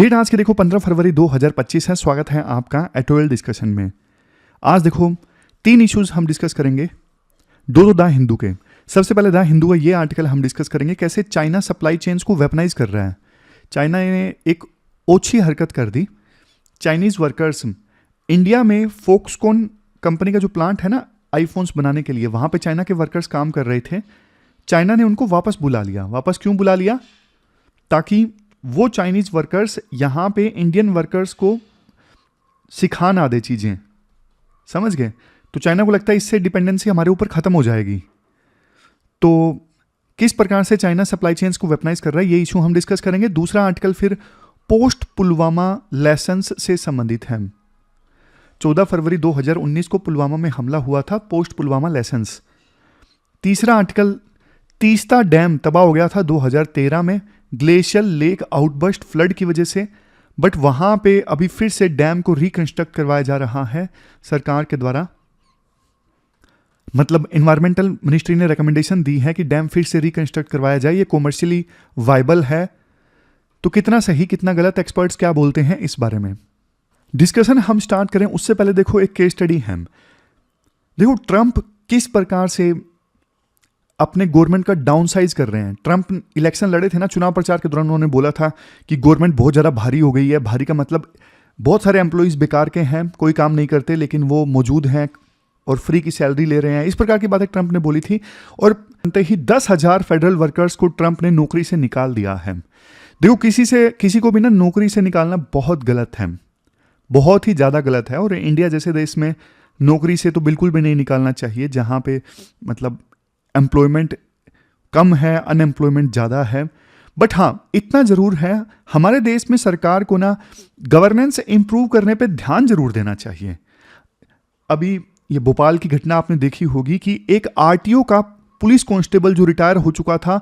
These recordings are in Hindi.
डेट आज के देखो 15 फरवरी 2025 है। स्वागत है आपका एटोएल डिस्कशन में। आज देखो 3 इश्यूज हम डिस्कस करेंगे, दो द हिंदू के। सबसे पहले द हिंदू का ये आर्टिकल हम डिस्कस करेंगे, कैसे चाइना सप्लाई चेन्स को वेपनाइज कर रहा है। चाइना ने एक ओछी हरकत कर दी। चाइनीज वर्कर्स इंडिया में फोक्सकॉन कंपनी का जो प्लांट है ना आईफोन्स बनाने के लिए, वहां पे चाइना के वर्कर्स काम कर रहे थे। चाइना ने उनको वापस बुला लिया। वापस क्यों बुला लिया? ताकि वो चाइनीज वर्कर्स यहाँ पे इंडियन वर्कर्स को सिखा ना दे चीज़ें। समझ गए? तो चाइना को लगता है इससे डिपेंडेंसी हमारे ऊपर ख़त्म हो जाएगी। तो किस प्रकार से चाइना सप्लाई चेन्स को वेपनाइज कर रहा है, ये इशू हम डिस्कस करेंगे। दूसरा आर्टिकल फिर पोस्ट पुलवामा लेसन्स से संबंधित है। 14 फरवरी 2019 को पुलवामा में हमला हुआ था, पोस्ट पुलवामा लेसन्स। तीसरा आर्टिकल, तीस्ता डैम तबाह हो गया था 2013 में ग्लेशियल लेक आउटबर्स्ट फ्लड की वजह से, बट वहां पे अभी फिर से डैम को रिकंस्ट्रक्ट करवाया जा रहा है सरकार के द्वारा। मतलब एनवायरमेंटल मिनिस्ट्री ने रिकमेंडेशन दी है कि डैम फिर से रिकंस्ट्रक्ट करवाया जाए, ये कॉमर्शियली वायबल है। तो कितना सही कितना गलत, एक्सपर्ट्स क्या बोलते हैं इस बारे में डिस्कशन हम स्टार्ट करें उससे पहले देखो एक केस स्टडी है। देखो ट्रंप किस प्रकार से अपने गवर्नमेंट का डाउन साइज कर रहे हैं। ट्रंप इलेक्शन लड़े थे ना, चुनाव प्रचार के दौरान उन्होंने बोला था कि गवर्नमेंट बहुत ज़्यादा भारी हो गई है। भारी का मतलब बहुत सारे एम्प्लॉइज बेकार के हैं, कोई काम नहीं करते, लेकिन वो मौजूद हैं और फ्री की सैलरी ले रहे हैं। इस प्रकार की बातें ट्रंप ने बोली थी और अंत ही 10,000 फेडरल वर्कर्स को ट्रंप ने नौकरी से निकाल दिया है। देखो किसी को भी ना नौकरी से निकालना बहुत गलत है, बहुत ही ज़्यादा गलत है। और इंडिया जैसे देश में नौकरी से तो बिल्कुल भी नहीं निकालना चाहिए, जहाँ पे मतलब एम्प्लॉयमेंट कम है, अनएम्प्लॉयमेंट ज़्यादा है। बट हाँ, इतना ज़रूर है, हमारे देश में सरकार को ना गवर्नेंस इंप्रूव करने पे ध्यान जरूर देना चाहिए। अभी ये भोपाल की घटना आपने देखी होगी कि एक आरटीओ का पुलिस कांस्टेबल जो रिटायर हो चुका था,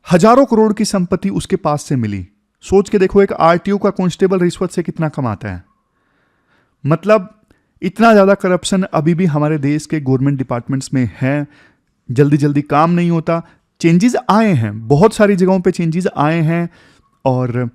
हजारों करोड़ की संपत्ति उसके पास से मिली। सोच के देखो, एक आरटीओ का कांस्टेबल रिश्वत से कितना कमाता है। मतलब इतना ज़्यादा करप्शन अभी भी हमारे देश के गवर्नमेंट डिपार्टमेंट्स में है। जल्दी जल्दी काम नहीं होता। चेंजेस आए हैं, बहुत सारी जगहों पे चेंजेस आए हैं और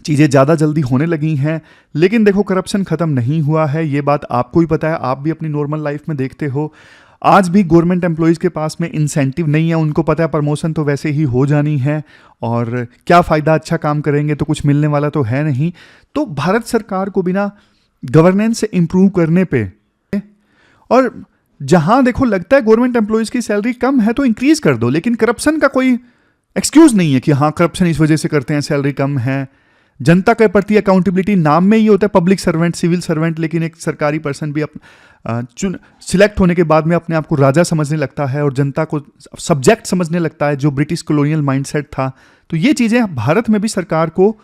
चीज़ें ज़्यादा जल्दी होने लगी हैं, लेकिन देखो करप्शन ख़त्म नहीं हुआ है। ये बात आपको ही पता है, आप भी अपनी नॉर्मल लाइफ में देखते हो। आज भी गवर्नमेंट एम्प्लॉयज़ के पास में इंसेंटिव नहीं है। उनको पता है प्रमोशन तो वैसे ही हो जानी है और क्या फ़ायदा, अच्छा काम करेंगे तो कुछ मिलने वाला तो है नहीं। तो भारत सरकार को बिना गवर्नेंस से इम्प्रूव करने पे, और जहां देखो लगता है गवर्नमेंट एम्प्लॉयज की सैलरी कम है तो इंक्रीज कर दो, लेकिन करप्शन का कोई एक्सक्यूज नहीं है कि हाँ करप्शन इस वजह से करते हैं, सैलरी कम है। जनता के प्रति अकाउंटेबिलिटी नाम में ही होता है, पब्लिक सर्वेंट, सिविल सर्वेंट, लेकिन एक सरकारी पर्सन भी सिलेक्ट होने के बाद में अपने आप को राजा समझने लगता है और जनता को सब्जेक्ट समझने लगता है, जो ब्रिटिश कॉलोनियल माइंडसेट था। तो ये चीजें भारत में भी सरकार को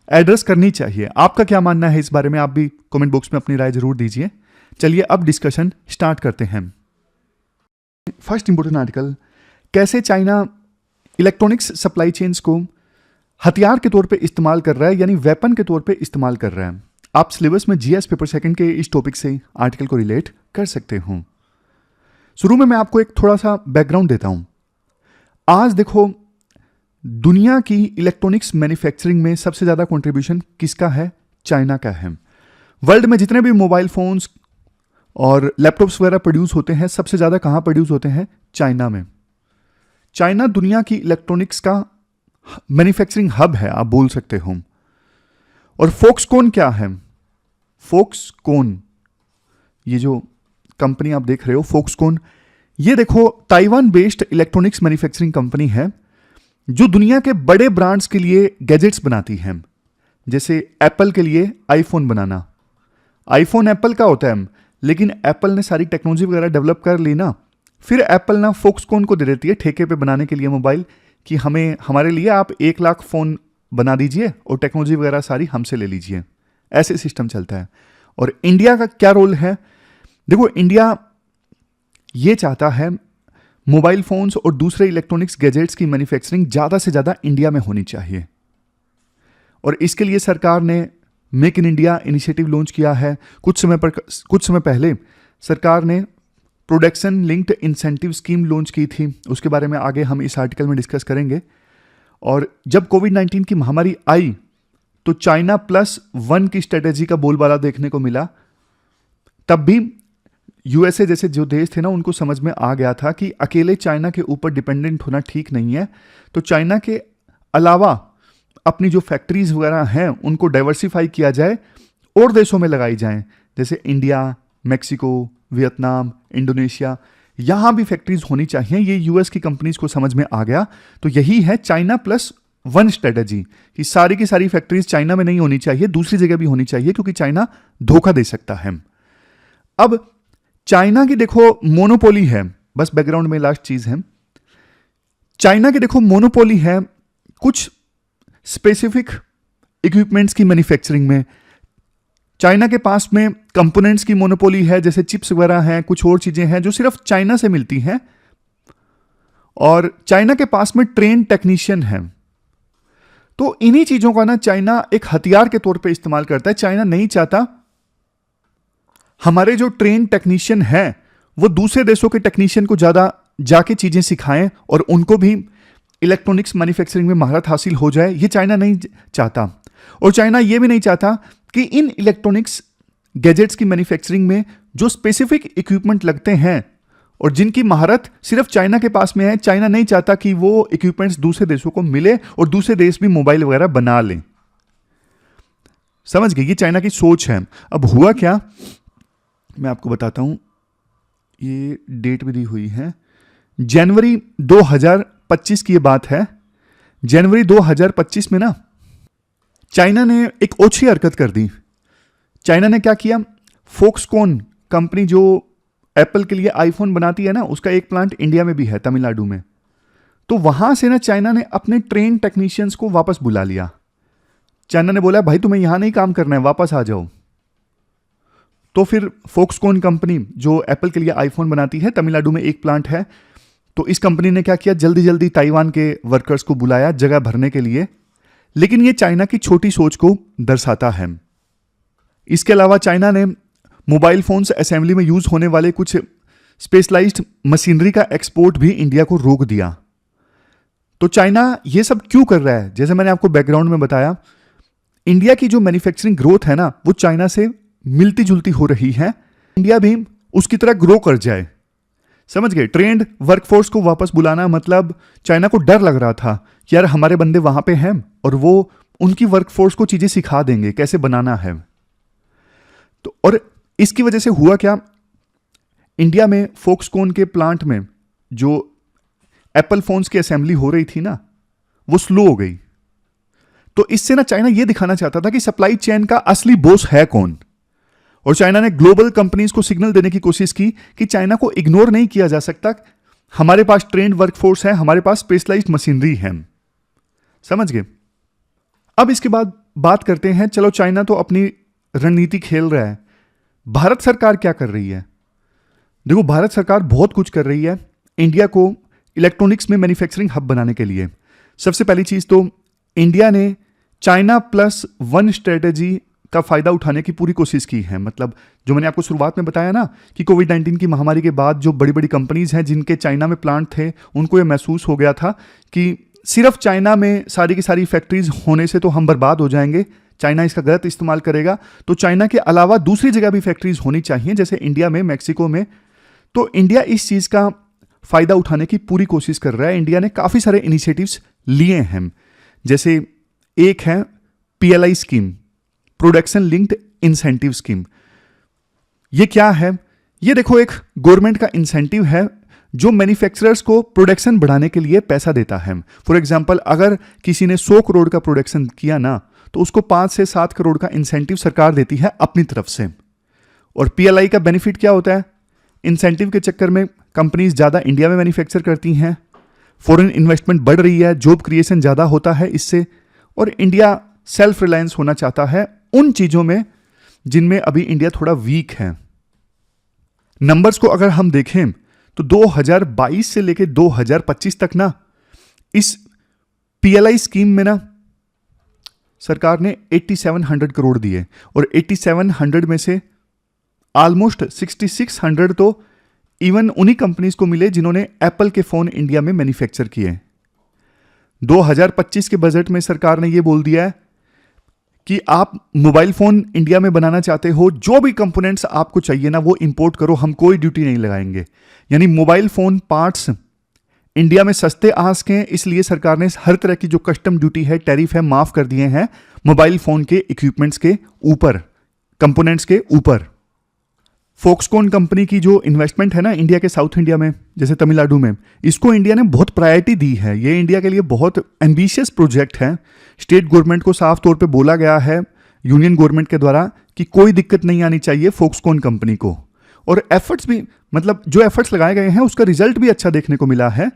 एड्रेस करनी चाहिए। आपका क्या मानना है इस बारे में? आप भी कमेंट बॉक्स में अपनी राय जरूर दीजिए। चलिए अब डिस्कशन स्टार्ट करते हैं। फर्स्ट इंपोर्टेंट आर्टिकल, कैसे चाइना इलेक्ट्रॉनिक्स सप्लाई चेन्स को हथियार के तौर पे इस्तेमाल कर रहा है, यानी वेपन के तौर पे इस्तेमाल कर रहा है। आप सिलेबस में जीएस पेपर सेकंड के इस टॉपिक से आर्टिकल को रिलेट कर सकते हो। शुरू में मैं आपको एक थोड़ा सा बैकग्राउंड देता हूं। आज देखो दुनिया की इलेक्ट्रॉनिक्स मैन्युफैक्चरिंग में सबसे ज्यादा कंट्रीब्यूशन किसका है? चाइना का है। वर्ल्ड में जितने भी मोबाइल फोन्स और लैपटॉप्स वगैरह प्रोड्यूस होते हैं, सबसे ज़्यादा कहाँ प्रोड्यूस होते हैं? चाइना में। चाइना दुनिया की इलेक्ट्रॉनिक्स का मैन्युफैक्चरिंग हब है, आप बोल सकते हो। और फोक्सकॉन क्या है? फोक्सकॉन, ये जो कंपनी आप देख रहे हो फोक्सकॉन, ये देखो Taiwan based electronics manufacturing company है जो दुनिया के बड़े ब्रांड्स के लिए गैजेट्स बनाती है। जैसे एप्पल के लिए आईफोन बनाना, आईफोन एप्पल का होता है, लेकिन एप्पल ने सारी टेक्नोलॉजी वगैरह डेवलप कर ली ना, फिर एप्पल ना फोक्सकॉन को दे देती है ठेके पे बनाने के लिए मोबाइल, कि हमारे लिए आप 1 लाख फ़ोन बना दीजिए और टेक्नोलॉजी वगैरह सारी हमसे ले लीजिए। ऐसे सिस्टम चलता है। और इंडिया का क्या रोल है? देखो इंडिया ये चाहता है मोबाइल फोन्स और दूसरे इलेक्ट्रॉनिक्स गैजेट्स की मैन्युफैक्चरिंग ज़्यादा से ज़्यादा इंडिया में होनी चाहिए। और इसके लिए सरकार ने make in India initiative launch किया है। कुछ समय पहले सरकार ने production linked incentive scheme launch की थी, उसके बारे में आगे हम इस आर्टिकल में डिस्कस करेंगे। और जब कोविड-19 की महामारी आई तो चाइना प्लस वन की स्ट्रेटेजी का बोलबाला देखने को मिला। तब भी यूएसए जैसे जो देश थे ना, उनको समझ में आ गया था कि अकेले चाइना के ऊपर डिपेंडेंट होना ठीक नहीं है, तो चाइना के अलावा अपनी जो फैक्ट्रीज वगैरह हैं उनको डाइवर्सिफाई किया जाए और देशों में लगाई जाएं, जैसे इंडिया, मैक्सिको, वियतनाम, इंडोनेशिया, यहां भी फैक्ट्रीज होनी चाहिए। ये यूएस की कंपनीज को समझ में आ गया। तो यही है चाइना प्लस वन स्ट्रेटेजी, कि सारी की सारी फैक्ट्रीज चाइना में नहीं होनी चाहिए, दूसरी जगह भी होनी चाहिए, क्योंकि चाइना धोखा दे सकता है। अब चाइना की देखो मोनोपोली है, बस बैकग्राउंड में लास्ट चीज है, चाइना की देखो मोनोपोली है कुछ स्पेसिफिक इक्विपमेंट्स की मैन्युफैक्चरिंग में। चाइना के पास में कंपोनेंट्स की मोनोपोली है, जैसे चिप्स वगैरह हैं, कुछ और चीजें हैं जो सिर्फ चाइना से मिलती हैं, और चाइना के पास में ट्रेन टेक्नीशियन है। तो इन्हीं चीजों का ना चाइना एक हथियार के तौर पे इस्तेमाल करता है। चाइना नहीं चाहता हमारे जो ट्रेन टेक्नीशियन हैं वो दूसरे देशों के टेक्नीशियन को ज्यादा जाके चीजें सिखाएं और उनको भी इलेक्ट्रॉनिक्स मैन्युफैक्चरिंग में महारत हासिल हो जाए, ये चाइना नहीं चाहता। और चाइना ये भी नहीं चाहता कि इन इलेक्ट्रॉनिक्स गैजेट्स की मैन्युफैक्चरिंग में जो स्पेसिफिक इक्विपमेंट लगते हैं और जिनकी महारत सिर्फ चाइना के पास में है, चाइना नहीं चाहता कि वो इक्विपमेंट्स दूसरे देशों को मिले और दूसरे देश भी मोबाइल वगैरह बना लें। समझ गए? ये चाइना की सोच है। अब हुआ क्या, मैं आपको बताता हूं, ये डेट भी दी हुई है, जनवरी 2025 की ये बात है। जनवरी 2025 में ना चाइना ने एक ओछी हरकत कर दी। चाइना ने क्या किया, फोक्सकॉन कंपनी जो एप्पल के लिए आईफोन बनाती है ना, उसका एक प्लांट इंडिया में भी है, तमिलनाडु में। तो वहां से ना चाइना ने अपने ट्रेन टेक्नीशियंस को वापस बुला लिया। चाइना ने बोला भाई तुम्हें यहां नहीं काम करना है, वापस आ जाओ। तो फिर फोक्सकॉन कंपनी जो एप्पल के लिए आईफोन बनाती है, तमिलनाडु में एक प्लांट है, तो इस कंपनी ने क्या किया, जल्दी जल्दी ताइवान के वर्कर्स को बुलाया जगह भरने के लिए। लेकिन ये चाइना की छोटी सोच को दर्शाता है। इसके अलावा चाइना ने मोबाइल फोन्स असेंबली में यूज होने वाले कुछ स्पेशलाइज्ड मशीनरी का एक्सपोर्ट भी इंडिया को रोक दिया। तो चाइना ये सब क्यों कर रहा है? जैसे मैंने आपको बैकग्राउंड में बताया, इंडिया की जो मैन्युफैक्चरिंग ग्रोथ है ना, वो चाइना से मिलती जुलती हो रही है। इंडिया भी उसकी तरह ग्रो कर जाए। समझ गए? ट्रेंड वर्कफोर्स को वापस बुलाना मतलब चाइना को डर लग रहा था कि यार हमारे बंदे वहां पे हैं और वो उनकी वर्कफोर्स को चीजें सिखा देंगे कैसे बनाना है। तो और इसकी वजह से हुआ क्या, इंडिया में फोक्सकॉन के प्लांट में जो एप्पल फोन्स की असेंबली हो रही थी ना, वो स्लो हो गई। तो इससे ना चाइना ये दिखाना चाहता था कि सप्लाई चेन का असली बॉस है कौन। और चाइना ने ग्लोबल कंपनीज को सिग्नल देने की कोशिश की कि चाइना को इग्नोर नहीं किया जा सकता, हमारे पास ट्रेंड वर्कफोर्स है, हमारे पास स्पेशलाइज्ड मशीनरी है। समझ गए? अब इसके बाद बात करते हैं, चलो चाइना तो अपनी रणनीति खेल रहा है, भारत सरकार क्या कर रही है? देखो भारत सरकार बहुत कुछ कर रही है इंडिया को इलेक्ट्रॉनिक्स में मैन्युफैक्चरिंग हब बनाने के लिए। सबसे पहली चीज तो इंडिया ने चाइना प्लस वन स्ट्रेटेजी का फायदा उठाने की पूरी कोशिश की है। मतलब जो मैंने आपको शुरुआत में बताया ना कि कोविड-19 की महामारी के बाद जो बड़ी बड़ी कंपनीज हैं जिनके चाइना में प्लांट थे, उनको ये महसूस हो गया था कि सिर्फ चाइना में सारी की सारी फैक्ट्रीज होने से तो हम बर्बाद हो जाएंगे, चाइना इसका गलत इस्तेमाल करेगा। तो चाइना के अलावा दूसरी जगह भी फैक्ट्रीज होनी चाहिए, जैसे इंडिया में, मैक्सिको में। तो इंडिया इस चीज का फायदा उठाने की पूरी कोशिश कर रहा है। इंडिया ने काफी सारे इनिशिएटिव्स लिए हैं, जैसे एक है PLI scheme, production linked incentive scheme. ये क्या है? ये देखो एक गवर्नमेंट का इंसेंटिव है जो मैन्युफैक्चरर्स को प्रोडक्शन बढ़ाने के लिए पैसा देता है। फॉर एग्जांपल, अगर किसी ने 100 करोड़ का प्रोडक्शन किया ना, तो उसको 5 से 7 करोड़ का इंसेंटिव सरकार देती है अपनी तरफ से। और PLI का बेनिफिट क्या होता है? इंसेंटिव के चक्कर में कंपनीज ज्यादा इंडिया में मैन्युफैक्चर करती हैं, फॉरेन इन्वेस्टमेंट बढ़ रही है, जॉब क्रिएशन ज्यादा होता है इससे, और इंडिया सेल्फ रिलायंस होना चाहता है उन चीजों में जिनमें अभी इंडिया थोड़ा वीक है। नंबर्स को अगर हम देखें तो 2022 से लेकर 2025 तक ना इस PLI स्कीम में ना सरकार ने 8700 करोड़ दिए, और 8700 में से ऑलमोस्ट 6600 तो इवन उन्हीं कंपनीज को मिले जिन्होंने एप्पल के फोन इंडिया में मैन्युफैक्चर किए। 2025 के बजट में सरकार ने यह बोल दिया है कि आप मोबाइल फ़ोन इंडिया में बनाना चाहते हो, जो भी कंपोनेंट्स आपको चाहिए ना वो इंपोर्ट करो, हम कोई ड्यूटी नहीं लगाएंगे। यानी मोबाइल फ़ोन पार्ट्स इंडिया में सस्ते आ सकें, इसलिए सरकार ने हर तरह की जो कस्टम ड्यूटी है, टैरिफ है, माफ़ कर दिए हैं मोबाइल फ़ोन के इक्विपमेंट्स के ऊपर, कंपोनेंट्स के ऊपर। फॉक्सकॉन कंपनी की जो इन्वेस्टमेंट है ना इंडिया के साउथ इंडिया में, जैसे तमिलनाडु में, इसको इंडिया ने बहुत प्रायोरिटी दी है। ये इंडिया के लिए बहुत एम्बिशियस प्रोजेक्ट है। स्टेट गवर्नमेंट को साफ तौर पे बोला गया है यूनियन गवर्नमेंट के द्वारा कि कोई दिक्कत नहीं आनी चाहिए फॉक्सकॉन कंपनी को। और एफर्ट्स भी, मतलब जो एफर्ट्स लगाए गए हैं उसका रिजल्ट भी अच्छा देखने को मिला है।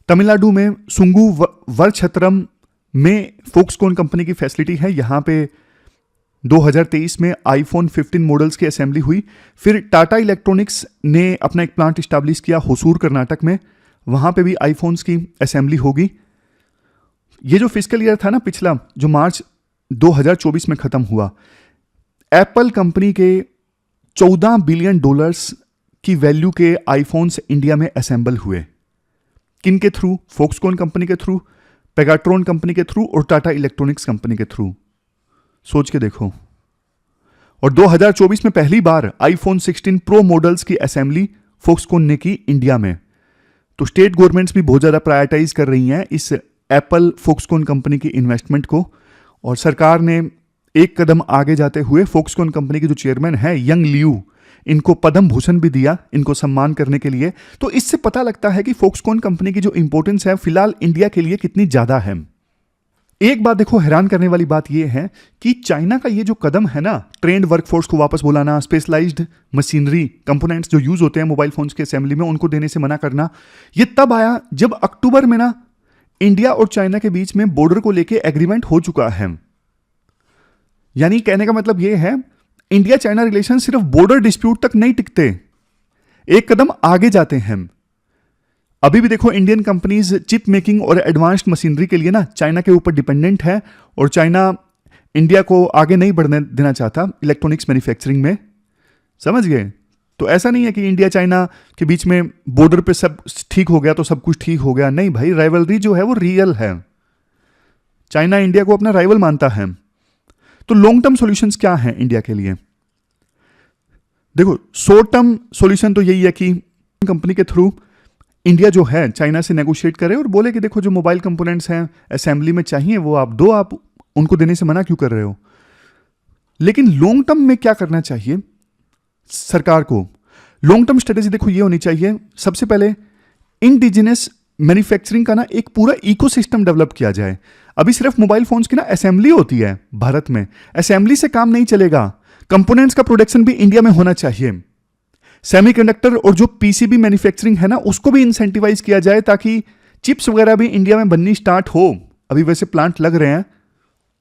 तमिलनाडु में सुंगू वरछत्रम में फॉक्सकॉन कंपनी की फैसिलिटी है। यहाँ पे 2023 में आईफोन 15 मॉडल्स की असेंबली हुई। फिर टाटा इलेक्ट्रॉनिक्स ने अपना एक प्लांट इस्टेब्लिश किया होसूर कर्नाटक में, वहाँ पे भी आईफोन्स की असेंबली होगी। ये जो फिस्कल ईयर था ना पिछला, जो मार्च 2024 में ख़त्म हुआ, एप्पल कंपनी के $14 बिलियन की वैल्यू के आईफोन्स इंडिया में असेंबल हुए। किन के थ्रू? फॉक्सकॉन कंपनी के थ्रू, पेगाट्रॉन कंपनी के थ्रू और टाटा इलेक्ट्रॉनिक्स कंपनी के थ्रू। सोच के देखो। और 2024 में पहली बार आईफोन 16 प्रो मॉडल्स की असेंबली फॉक्सकॉन ने की इंडिया में। तो स्टेट गवर्नमेंट्स भी बहुत ज़्यादा प्रायोरिटाइज कर रही हैं इस एप्पल फॉक्सकॉन कंपनी की इन्वेस्टमेंट को। और सरकार ने एक कदम आगे जाते हुए फॉक्सकॉन कंपनी के जो चेयरमैन हैं यंग लियू, इनको पद्म भूषण भी दिया इनको सम्मान करने के लिए। तो इससे पता लगता है कि फॉक्सकॉन कंपनी की जो इंपॉर्टेंस है फिलहाल इंडिया के लिए कितनी ज़्यादा है। एक बात देखो, हैरान करने वाली बात यह है कि चाइना का ये जो कदम है ना, ट्रेंड वर्कफोर्स को वापस बुलाना, स्पेशलाइज्ड मशीनरी कंपोनेंट्स जो यूज होते हैं मोबाइल फोन्स के असेंबली में उनको देने से मना करना, ये तब आया जब अक्टूबर में ना इंडिया और चाइना के बीच में बॉर्डर को लेके एग्रीमेंट हो चुका है। यानी कहने का मतलब यह है इंडिया चाइना रिलेशन सिर्फ बॉर्डर डिस्प्यूट तक नहीं टिकते, एक कदम आगे जाते हैं। अभी भी देखो इंडियन कंपनीज चिप मेकिंग और एडवांस्ड मशीनरी के लिए ना चाइना के ऊपर डिपेंडेंट है, और चाइना इंडिया को आगे नहीं बढ़ने देना चाहता इलेक्ट्रॉनिक्स मैन्युफैक्चरिंग में। समझ गए? तो ऐसा नहीं है कि इंडिया चाइना के बीच में बॉर्डर पे सब ठीक हो गया तो सब कुछ ठीक हो गया। नहीं भाई, राइवलरी जो है वो रियल है। चाइना इंडिया को अपना राइवल मानता है। तो लॉन्ग टर्म सॉल्यूशंस क्या हैं इंडिया के लिए? देखो, शॉर्ट टर्म सॉल्यूशन तो यही है कि कंपनी के थ्रू इंडिया जो है चाइना से नेगोशिएट करे और बोले कि देखो जो मोबाइल कंपोनेंट्स हैं असेंबली में चाहिए वो आप दो, आप उनको देने से मना क्यों कर रहे हो? लेकिन लॉन्ग टर्म में क्या करना चाहिए सरकार को? लॉन्ग टर्म स्ट्रेटेजी देखो ये होनी चाहिए, सबसे पहले इंडिजिनस मैन्युफैक्चरिंग का ना एक पूरा इकोसिस्टम डेवलप किया जाए। अभी सिर्फ मोबाइल फोन्स की ना असेंबली होती है भारत में, असेंबली से काम नहीं चलेगा, कंपोनेंट्स का प्रोडक्शन भी इंडिया में होना चाहिए। सेमीकंडक्टर और जो पीसीबी मैन्युफैक्चरिंग है ना उसको भी इंसेंटिवाइज किया जाए ताकि चिप्स वगैरह भी इंडिया में बननी स्टार्ट हो। अभी वैसे प्लांट लग रहे हैं,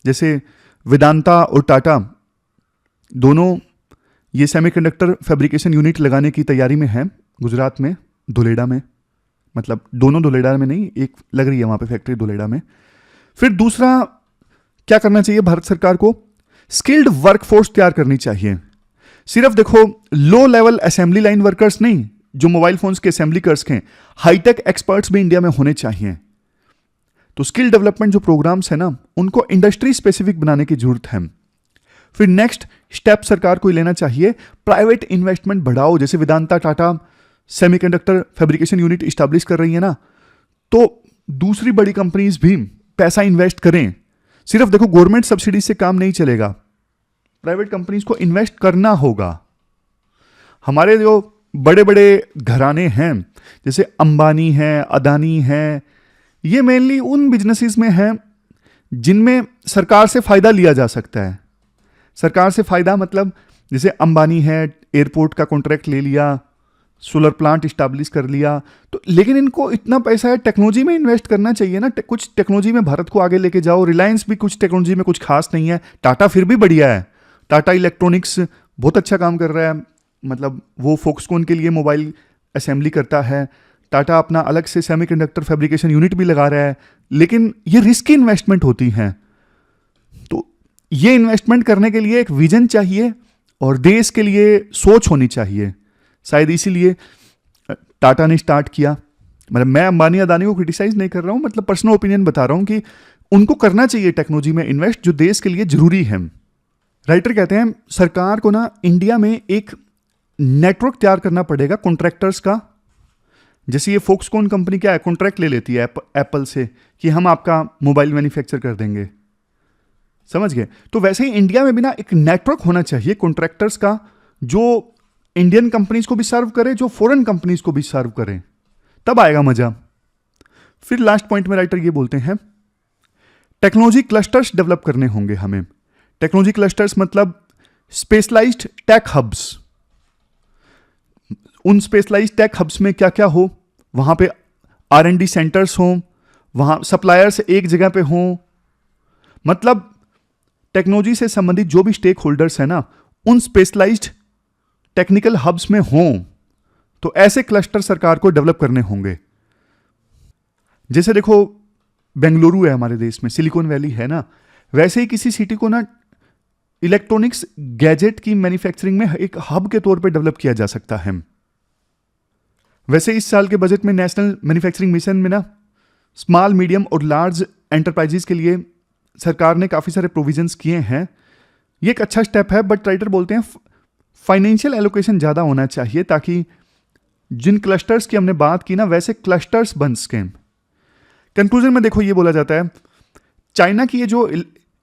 जैसे वेदांता और टाटा दोनों ये सेमीकंडक्टर फैब्रिकेशन यूनिट लगाने की तैयारी में है गुजरात में, धुलेड़ा में। मतलब दोनों धुलेड़ा में नहीं, एक लग रही है वहाँ पे फैक्ट्री धुलेड़ा में। फिर दूसरा क्या करना चाहिए भारत सरकार को? स्किल्ड वर्कफोर्स तैयार करनी चाहिए। सिर्फ देखो low level assembly line workers नहीं, जो मोबाइल फोन्स के असेंबली कर्स हैं, हाईटेक एक्सपर्ट्स भी इंडिया में होने चाहिए। तो स्किल डेवलपमेंट जो प्रोग्राम्स है ना उनको इंडस्ट्री स्पेसिफिक बनाने की जरूरत है। फिर नेक्स्ट स्टेप सरकार को लेना चाहिए, प्राइवेट इन्वेस्टमेंट बढ़ाओ। जैसे Vedanta Tata semiconductor fabrication unit establish कर रही है ना, तो दूसरी बड़ी कंपनीज भी पैसा इन्वेस्ट करें। सिर्फ देखो गवर्नमेंट सब्सिडी से काम नहीं चलेगा, प्राइवेट कंपनीज को इन्वेस्ट करना होगा। हमारे जो बड़े बड़े घराने हैं जैसे अंबानी है, अदानी है, ये मेनली उन बिजनेसेस में हैं जिनमें सरकार से फायदा लिया जा सकता है। सरकार से फायदा मतलब जैसे अंबानी है, एयरपोर्ट का कॉन्ट्रैक्ट ले लिया, सोलर प्लांट इस्टेब्लिश कर लिया, तो लेकिन इनको इतना पैसा है, टेक्नोलॉजी में इन्वेस्ट करना चाहिए ना। कुछ टेक्नोलॉजी में भारत को आगे लेके जाओ। रिलायंस भी कुछ टेक्नोलॉजी में कुछ खास नहीं है, टाटा फिर भी बढ़िया है। टाटा इलेक्ट्रॉनिक्स बहुत अच्छा काम कर रहा है, मतलब वो फॉक्सकॉन के लिए मोबाइल असेंबली करता है। टाटा अपना अलग से सेमीकंडक्टर फैब्रिकेशन यूनिट भी लगा रहा है, लेकिन ये रिस्की इन्वेस्टमेंट होती हैं। तो ये इन्वेस्टमेंट करने के लिए एक विजन चाहिए और देश के लिए सोच होनी चाहिए। शायद इसीलिए टाटा ने स्टार्ट किया। मतलब मैं अंबानी अदानी को क्रिटिसाइज नहीं कर रहा हूँ, मतलब पर्सनल ओपिनियन बता रहा हूँ कि उनको करना चाहिए टेक्नोलॉजी में इन्वेस्ट, जो देश के लिए जरूरी है। राइटर कहते हैं सरकार को ना इंडिया में एक नेटवर्क तैयार करना पड़ेगा कॉन्ट्रैक्टर्स का। जैसे ये फोक्सकॉन कंपनी क्या है, कॉन्ट्रैक्ट ले लेती है एप्पल से कि हम आपका मोबाइल मैन्युफैक्चर कर देंगे, समझ गए। तो वैसे ही इंडिया में भी ना एक नेटवर्क होना चाहिए कॉन्ट्रैक्टर्स का, जो इंडियन कंपनीज को भी सर्व करे, जो फॉरेन कंपनीज को भी सर्व करे, तब आएगा मजा। फिर लास्ट पॉइंट में राइटर ये बोलते हैं टेक्नोलॉजी क्लस्टर्स डेवलप करने होंगे हमें। टेक्नोलॉजी क्लस्टर्स मतलब स्पेशलाइज्ड टेक हब्स। उन स्पेशलाइज्ड टेक हब्स में क्या क्या हो, वहां पे R&D सेंटर्स हों, वहां सप्लायर्स एक जगह पे हों, मतलब टेक्नोलॉजी से संबंधित जो भी स्टेक होल्डर्स है ना, उन स्पेशलाइज्ड टेक्निकल हब्स में हों। तो ऐसे क्लस्टर सरकार को डेवलप करने होंगे। जैसे देखो बेंगलुरु है हमारे देश में, सिलिकॉन वैली है ना, वैसे ही किसी सिटी को ना इलेक्ट्रॉनिक्स गैजेट की मैन्युफैक्चरिंग में एक हब के तौर पे डेवलप किया जा सकता है। वैसे इस साल के बजट में नेशनल मैन्युफैक्चरिंग मिशन में ना स्मॉल मीडियम और लार्ज एंटरप्राइजेस के लिए सरकार ने काफ़ी सारे प्रोविजंस किए हैं। ये एक अच्छा स्टेप है, बट राइटर बोलते हैं फाइनेंशियल एलोकेशन ज़्यादा होना चाहिए ताकि जिन क्लस्टर्स की हमने बात की ना वैसे क्लस्टर्स बन सकें। कंक्लूजन में देखो ये बोला जाता है चाइना की ये जो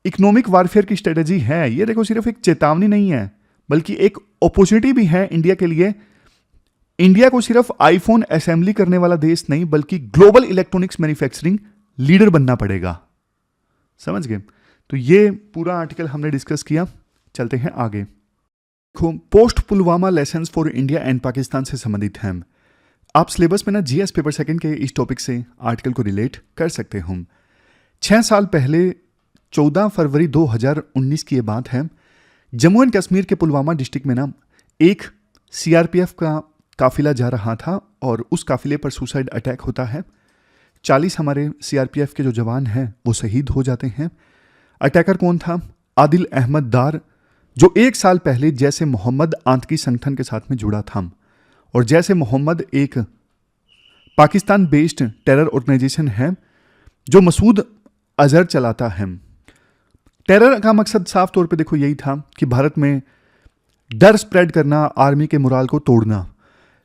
इकोनॉमिक वारफेयर की स्ट्रेटेजी है, ये देखो सिर्फ एक चेतावनी नहीं है बल्कि एक अपॉर्चुनिटी भी है इंडिया के लिए। इंडिया को सिर्फ आईफोन असेंबली करने वाला देश नहीं बल्कि ग्लोबल इलेक्ट्रॉनिक्स मैन्युफैक्चरिंग लीडर बनना पड़ेगा, समझ गए। तो ये पूरा आर्टिकल हमने डिस्कस किया, चलते हैं आगे। देखो post Pulwama lessons for India and Pakistan से संबंधित हैं। आप सिलेबस में ना जीएस पेपर सेकंड के इस टॉपिक से आर्टिकल को रिलेट कर सकते हो। 6 साल पहले 14 फरवरी 2019 की ये बात है, जम्मू एंड कश्मीर के पुलवामा डिस्ट्रिक्ट में ना एक सीआरपीएफ का काफिला जा रहा था और उस काफिले पर सुसाइड अटैक होता है। 40 हमारे सीआरपीएफ के जो जवान हैं वो शहीद हो जाते हैं। अटैकर कौन था? आदिल अहमद दार, जो 1 साल पहले जैसे मोहम्मद आतंकी संगठन के साथ में जुड़ा था। और जैसे मोहम्मद एक पाकिस्तान बेस्ड टेरर ऑर्गेनाइजेशन है जो मसूद अजहर चलाता है। टेरर का मकसद साफ तौर पे देखो यही था कि भारत में डर स्प्रेड करना, आर्मी के मोराल को तोड़ना।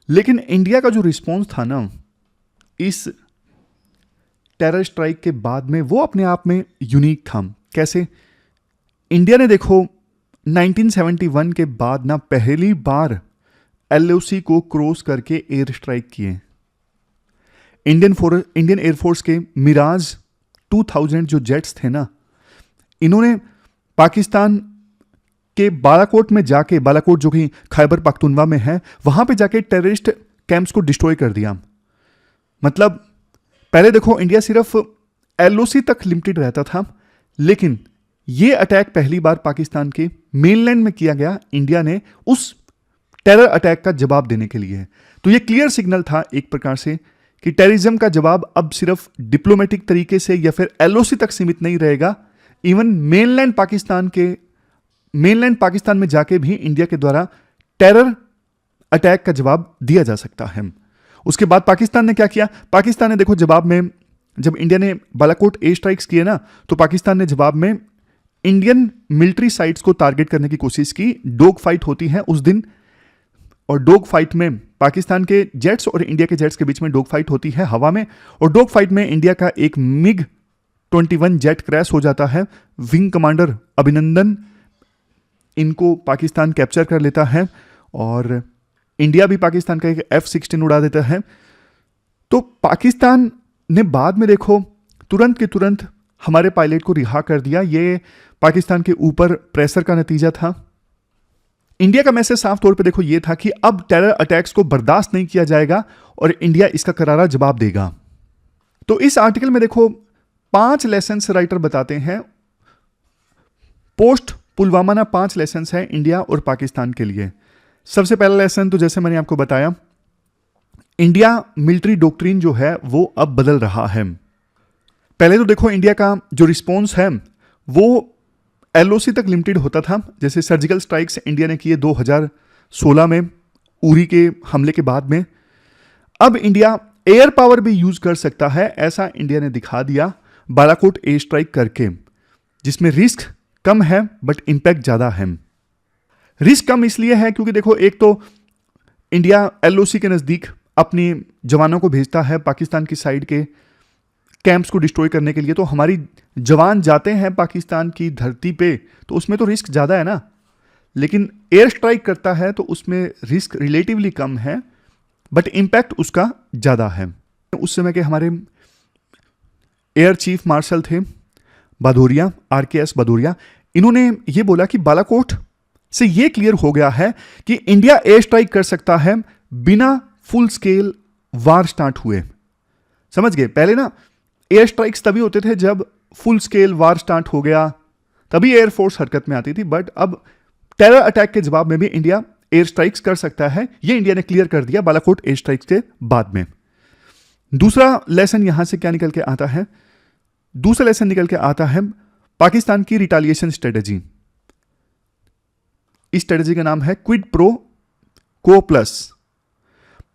लेकिन इंडिया का जो रिस्पॉन्स था ना इस टेरर स्ट्राइक के बाद में, वो अपने आप में यूनिक था। कैसे? इंडिया ने देखो 1971 के बाद ना पहली बार LOC को क्रॉस करके एयर स्ट्राइक किए। इंडियन एयरफोर्स के मिराज 2000 जो जेट्स थे ना, इन्होंने पाकिस्तान के बालाकोट में जाके, बालाकोट जो कि खैबर पख्तूनवा में है, वहां पे जाके टेररिस्ट कैंप्स को डिस्ट्रॉय कर दिया। मतलब पहले देखो इंडिया सिर्फ LOC तक लिमिटेड रहता था, लेकिन ये अटैक पहली बार पाकिस्तान के मेनलैंड में किया गया इंडिया ने उस टेरर अटैक का जवाब देने के लिए। तो ये क्लियर सिग्नल था एक प्रकार से कि टेररिज्म का जवाब अब सिर्फ डिप्लोमेटिक तरीके से या फिर LOC तक सीमित नहीं रहेगा। इवन मेनलैंड पाकिस्तान में जाके भी इंडिया के द्वारा टेरर अटैक का जवाब दिया जा सकता है। उसके बाद पाकिस्तान ने क्या किया? पाकिस्तान ने देखो जवाब में, जब इंडिया ने बालाकोट एयर स्ट्राइक्स किए ना, तो पाकिस्तान ने जवाब में इंडियन मिलिट्री साइट्स को टारगेट करने की कोशिश की। डॉग फाइट होती है उस दिन, और डॉग फाइट में पाकिस्तान के जेट्स और इंडिया के जेट्स के बीच में डॉग फाइट होती है हवा में। और डॉग फाइट में इंडिया का एक MiG-21 जेट क्रैश हो जाता है। विंग कमांडर अभिनंदन इनको पाकिस्तान कैप्चर कर लेता है और इंडिया भी पाकिस्तान का एक F-16 उड़ा देता है। तो पाकिस्तान ने बाद में देखो तुरंत के तुरंत हमारे पायलट को रिहा कर दिया। ये पाकिस्तान के ऊपर प्रेशर का नतीजा था। इंडिया का मैसेज साफ तौर पे देखो ये था कि अब टेरर अटैक्स को बर्दाश्त नहीं किया जाएगा और इंडिया इसका करारा जवाब देगा। तो इस आर्टिकल में देखो 5 लेसन्स राइटर बताते हैं। पोस्ट पुलवामा ना 5 लेसन्स हैं इंडिया और पाकिस्तान के लिए। सबसे पहला लेसन तो जैसे मैंने आपको बताया, इंडिया मिलिट्री डॉक्ट्रिन जो है वो अब बदल रहा है। पहले तो देखो इंडिया का जो रिस्पॉन्स है वो LOC तक लिमिटेड होता था। जैसे सर्जिकल स्ट्राइक्स इंडिया ने किए 2016 में उरी के हमले के बाद में। अब इंडिया एयर पावर भी यूज कर सकता है, ऐसा इंडिया ने दिखा दिया। बालाकोट एयर स्ट्राइक करके, जिसमें रिस्क कम है बट इंपैक्ट ज़्यादा है। रिस्क कम इसलिए है क्योंकि देखो, एक तो इंडिया LOC के नज़दीक अपनी जवानों को भेजता है पाकिस्तान की साइड के कैंप्स को डिस्ट्रॉय करने के लिए, तो हमारी जवान जाते हैं पाकिस्तान की धरती पे, तो उसमें तो रिस्क ज़्यादा है ना। लेकिन एयर स्ट्राइक करता है तो उसमें रिस्क रिलेटिवली कम है बट इंपैक्ट उसका ज़्यादा है। उस समय के हमारे एयर चीफ मार्शल थे भदौरिया, RKS भदौरिया, इन्होंने ये बोला कि बालाकोट से ये क्लियर हो गया है कि इंडिया एयर स्ट्राइक कर सकता है बिना फुल स्केल वार स्टार्ट हुए। समझ गए? पहले ना एयर स्ट्राइक्स तभी होते थे जब फुल स्केल वार स्टार्ट हो गया, तभी एयरफोर्स हरकत में आती थी, बट अब टेरर अटैक के जवाब में भी इंडिया एयर स्ट्राइक्स कर सकता है, ये इंडिया ने क्लियर कर दिया बालाकोट एयर स्ट्राइक्स के बाद में। दूसरा लेसन यहां से क्या निकल के आता है? दूसरा लेसन निकल के आता है पाकिस्तान की रिटालिएशन स्ट्रेटेजी। इस स्ट्रेटेजी का नाम है क्विड प्रो को प्लस।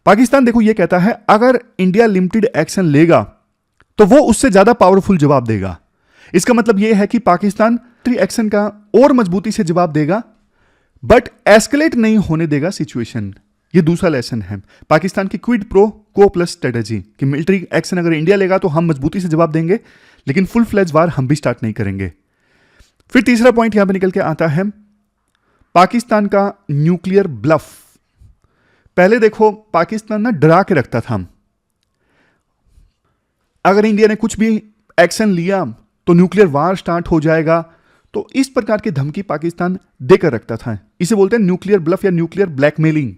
पाकिस्तान देखो ये कहता है अगर इंडिया लिमिटेड एक्शन लेगा तो वो उससे ज्यादा पावरफुल जवाब देगा। इसका मतलब यह है कि पाकिस्तान एक्शन का और मजबूती से जवाब देगा बट एस्केलेट नहीं होने देगा सिचुएशन। ये दूसरा लेसन है पाकिस्तान की क्विड प्रो को प्लस स्ट्रेटेजी कि मिलिट्री एक्शन अगर इंडिया लेगा तो हम मजबूती से जवाब देंगे, लेकिन फुल फ्लेज वार हम भी स्टार्ट नहीं करेंगे। फिर तीसरा पॉइंट यहां पे निकल के आता है पाकिस्तान का न्यूक्लियर ब्लफ। पहले देखो पाकिस्तान ना डरा के रखता था, अगर इंडिया ने कुछ भी एक्शन लिया तो न्यूक्लियर वार स्टार्ट हो जाएगा, तो इस प्रकार की धमकी पाकिस्तान देकर रखता था। इसे बोलते हैं न्यूक्लियर ब्लफ या न्यूक्लियर ब्लैकमेलिंग।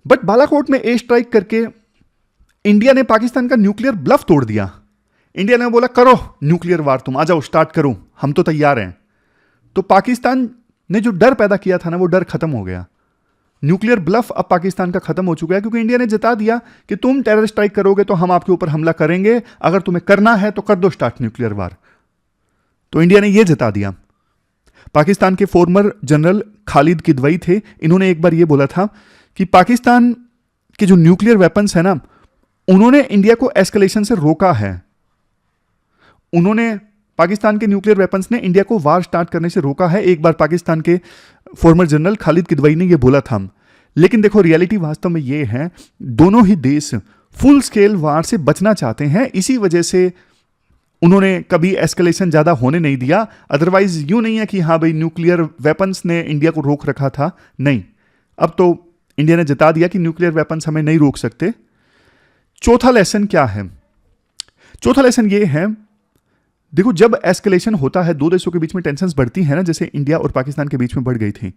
बट बालाकोट में एयर स्ट्राइक करके इंडिया ने पाकिस्तान का न्यूक्लियर ब्लफ तोड़ दिया। इंडिया ने बोला करो न्यूक्लियर वार, तुम आ जाओ स्टार्ट करो, हम तो तैयार हैं। तो पाकिस्तान ने जो डर पैदा किया था ना, वो डर खत्म हो गया। न्यूक्लियर ब्लफ अब पाकिस्तान का खत्म हो चुका है क्योंकि इंडिया ने जता दिया कि तुम टेरर स्ट्राइक करोगे तो हम आपके ऊपर हमला करेंगे, अगर तुम्हें करना है तो कर दो स्टार्ट न्यूक्लियर वार। तो इंडिया ने यह जता दिया। पाकिस्तान के फॉर्मर जनरल खालिद किदवई थे, इन्होंने एक बार यह बोला था कि पाकिस्तान के जो न्यूक्लियर वेपन्स है ना, उन्होंने इंडिया को एस्केलेशन से रोका है। उन्होंने पाकिस्तान के न्यूक्लियर वेपन्स ने इंडिया को वार स्टार्ट करने से रोका है। एक बार पाकिस्तान के फॉर्मर जनरल खालिद किदवई ने यह बोला था। लेकिन देखो रियलिटी वास्तव में यह है, दोनों ही देश फुल स्केल वार से बचना चाहते हैं, इसी वजह से उन्होंने कभी एस्केलेशन ज्यादा होने नहीं दिया। अदरवाइज यूं नहीं है कि हाँ भाई न्यूक्लियर वेपन्स ने इंडिया को रोक रखा था, नहीं, अब तो इंडिया ने जता दिया कि न्यूक्लियर वेपन्स हमें नहीं रोक सकते। चौथा लेसन क्या है? चौथा लेसन यह है, देखो जब एस्केलेशन होता है, दो देशों के बीच में टेंशंस बढ़ती है ना, जैसे इंडिया और पाकिस्तान के बीच में बढ़ गई थी,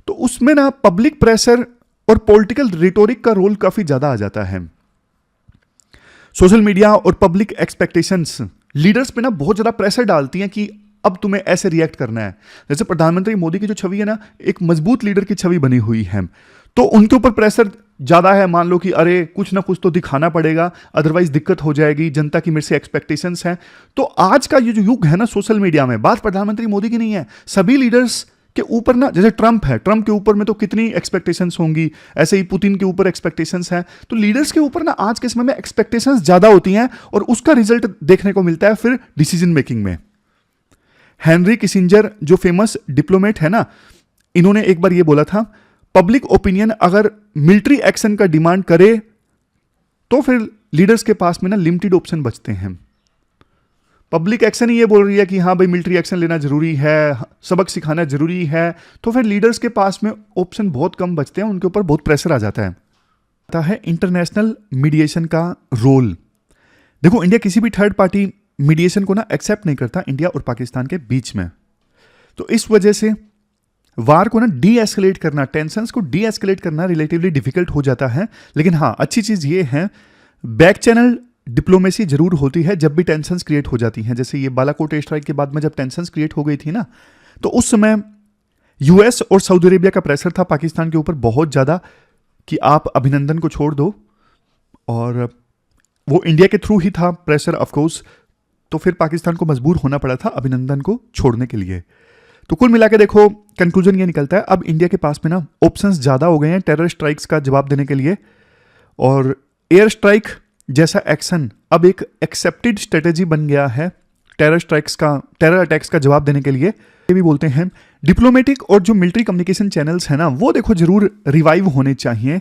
तो उसमें ना पब्लिक प्रेशर और पॉलिटिकल रिटोरिक का रोल काफी ज्यादा आ जाता है। सोशल मीडिया और पब्लिक एक्सपेक्टेशंस लीडर्स पे ना बहुत ज्यादा प्रेशर डालती हैं कि अब तुम्हें ऐसे रिएक्ट करना है। जैसे प्रधानमंत्री मोदी की जो छवि है ना, एक मजबूत लीडर की छवि बनी हुई है, तो उनके ऊपर प्रेशर ज्यादा है। मान लो कि अरे कुछ ना कुछ तो दिखाना पड़ेगा, अदरवाइज दिक्कत हो जाएगी, जनता की मेरे से एक्सपेक्टेशंस हैं। तो आज का ये जो युग है ना सोशल मीडिया में, बात प्रधानमंत्री मोदी की नहीं है, सभी लीडर्स के ऊपर ना, जैसे ट्रंप है, ट्रंप के ऊपर में तो कितनी एक्सपेक्टेशंस होंगी, ऐसे ही पुतिन के ऊपर एक्सपेक्टेशंस हैं। तो लीडर्स के ऊपर ना आज के समय में एक्सपेक्टेशंस ज्यादा होती हैं और उसका रिजल्ट देखने को मिलता है फिर डिसीजन मेकिंग में। हेनरी किसिंजर जो फेमस डिप्लोमेट है ना, इन्होंने एक बार ये बोला था, पब्लिक ओपिनियन अगर मिलिट्री एक्शन का डिमांड करे तो फिर लीडर्स के पास में ना लिमिटेड ऑप्शन बचते हैं। पब्लिक एक्शन ही ये बोल रही है कि हाँ भाई मिलिट्री एक्शन लेना जरूरी है, सबक सिखाना जरूरी है, तो फिर लीडर्स के पास में ऑप्शन बहुत कम बचते हैं, उनके ऊपर बहुत प्रेशर आ जाता है। इंटरनेशनल मीडिएशन का रोल। देखो इंडिया किसी भी थर्ड पार्टी मीडिएशन को ना एक्सेप्ट नहीं करता इंडिया और पाकिस्तान के बीच में, तो इस वजह से वार को ना डी एस्केलेट करना, टेंशंस को डी एस्केलेट करना रिलेटिवली डिफिकल्ट हो जाता है। लेकिन हाँ, अच्छी चीज ये है, बैक चैनल डिप्लोमेसी जरूर होती है जब भी टेंशंस क्रिएट हो जाती हैं। जैसे ये बालाकोट एयर स्ट्राइक के बाद में जब टेंशंस क्रिएट हो गई थी ना, तो उस समय यूएस और सऊदी अरेबिया का प्रेशर था पाकिस्तान के ऊपर बहुत ज्यादा कि आप अभिनंदन को छोड़ दो, और वो इंडिया के थ्रू ही था प्रेशर ऑफकोर्स, तो फिर पाकिस्तान को मजबूर होना पड़ा था अभिनंदन को छोड़ने के लिए। तो कुल मिला के देखो कंक्लूजन ये निकलता है, अब इंडिया के पास में ना ऑप्शंस ज्यादा हो गए हैं टेरर स्ट्राइक्स का जवाब देने के लिए, और एयर स्ट्राइक जैसा एक्शन अब एक एक्सेप्टेड स्ट्रेटेजी बन गया है टेरर अटैक्स का जवाब देने के लिए। ये भी बोलते हैं डिप्लोमेटिक और जो मिलिट्री कम्युनिकेशन चैनल्स हैं ना, वो देखो जरूर रिवाइव होने चाहिए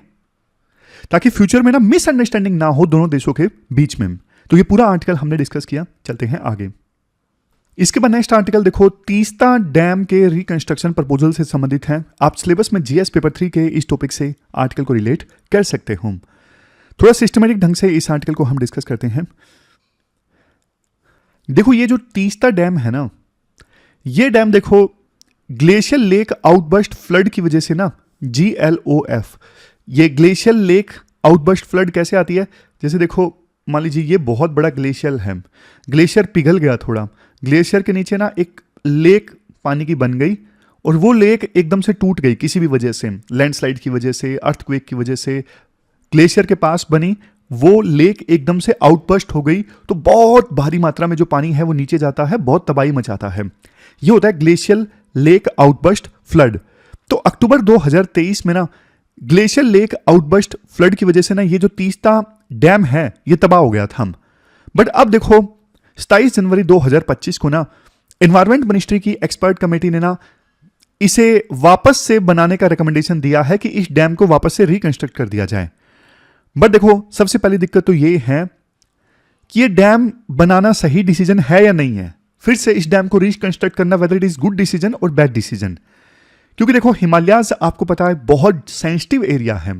ताकि फ्यूचर में ना मिसअंडरस्टैंडिंग ना हो दोनों देशों के बीच में। तो ये पूरा आर्टिकल हमने डिस्कस किया। चलते हैं आगे। इसके बाद नेक्स्ट आर्टिकल देखो, तीस्ता डैम के रिकंस्ट्रक्शन प्रपोजल से संबंधित है। आप सिलेबस में जीएस पेपर 3 के इस टॉपिक से आर्टिकल को रिलेट कर सकते हो। थोड़ा सिस्टमेटिक ढंग से इस आर्टिकल को हम डिस्कस करते हैं। देखो ये जो तीस्ता डैम है ना, ये डैम देखो ग्लेशियल लेक आउटबर्स्ट फ्लड की वजह से ना, GLOF, ये ग्लेशियल लेक आउटबर्स्ट फ्लड कैसे आती है? जैसे देखो मान लीजिए ये बहुत बड़ा ग्लेशियर है, ग्लेशियर पिघल गया थोड़ा, ग्लेशियर के नीचे ना एक लेक पानी की बन गई और वो लेक एकदम से टूट गई किसी भी वजह से, लैंडस्लाइड की वजह से, अर्थक्वेक की वजह से, ग्लेशियर के पास बनी वो लेक एकदम से आउटबर्स्ट हो गई, तो बहुत भारी मात्रा में जो पानी है वो नीचे जाता है, बहुत तबाही मचाता है। ये होता है ग्लेशियल लेक आउटबर्स्ट फ्लड। तो अक्टूबर 2023 में ना ग्लेशियल लेक आउटबर्स्ट फ्लड की वजह से ना ये जो तीस्ता डैम है ये तबाह हो गया था। बट अब देखो 27 जनवरी 2025 को ना एनवायरमेंट मिनिस्ट्री की एक्सपर्ट कमेटी ने ना इसे वापस से बनाने का रिकमेंडेशन दिया है कि इस डैम को वापस से रिकंस्ट्रक्ट कर दिया जाए। बट देखो सबसे पहली दिक्कत तो ये है कि ये डैम बनाना सही डिसीजन है या नहीं है। फिर से इस डैम को रिकंस्ट्रक्ट करना whether it is good decision और बैड डिसीजन, क्योंकि देखो हिमालयाज आपको पता है बहुत सेंसिटिव एरिया है।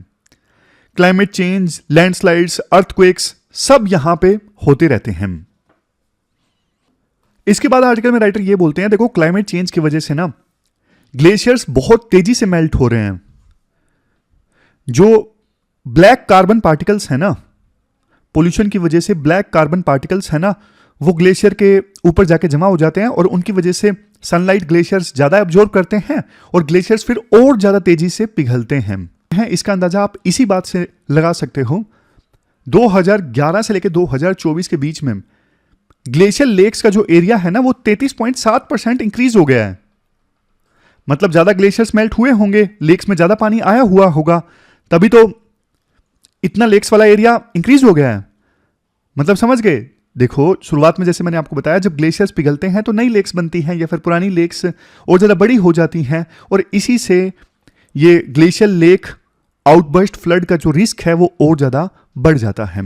क्लाइमेट चेंज, लैंडस्लाइड्स, अर्थक्वेक्स सब यहां पे होते रहते हैं। इसके बाद आर्टिकल में राइटर ये बोलते हैं देखो क्लाइमेट चेंज की वजह से ना ग्लेशियर्स बहुत तेजी से मेल्ट हो रहे हैं। जो ब्लैक कार्बन पार्टिकल्स है ना, पोल्यूशन की वजह से ब्लैक कार्बन पार्टिकल्स है ना, वो ग्लेशियर के ऊपर जाके जमा हो जाते हैं और उनकी वजह से सनलाइट ग्लेशियर्स ज्यादा एब्जॉर्ब करते हैं और ग्लेशियर्स फिर और ज्यादा तेजी से पिघलते हैं। इसका अंदाजा आप इसी बात से लगा सकते हो 2011 से लेकर 2024 के बीच में ग्लेशियर लेक्स का जो एरिया है ना वो 33.7% इंक्रीज हो गया है। मतलब ज्यादा ग्लेशियर्स मेल्ट हुए होंगे, लेक्स में ज्यादा पानी आया हुआ होगा, तभी तो इतना लेक्स वाला एरिया इंक्रीज हो गया है। मतलब समझ गए? देखो शुरुआत में जैसे मैंने आपको बताया जब ग्लेशियर्स पिघलते हैं तो नई लेक्स बनती हैं या फिर पुरानी लेक्स और ज़्यादा बड़ी हो जाती हैं और इसी से ये ग्लेशियर लेक आउटबर्स्ट फ्लड का जो रिस्क है वो और ज़्यादा बढ़ जाता है।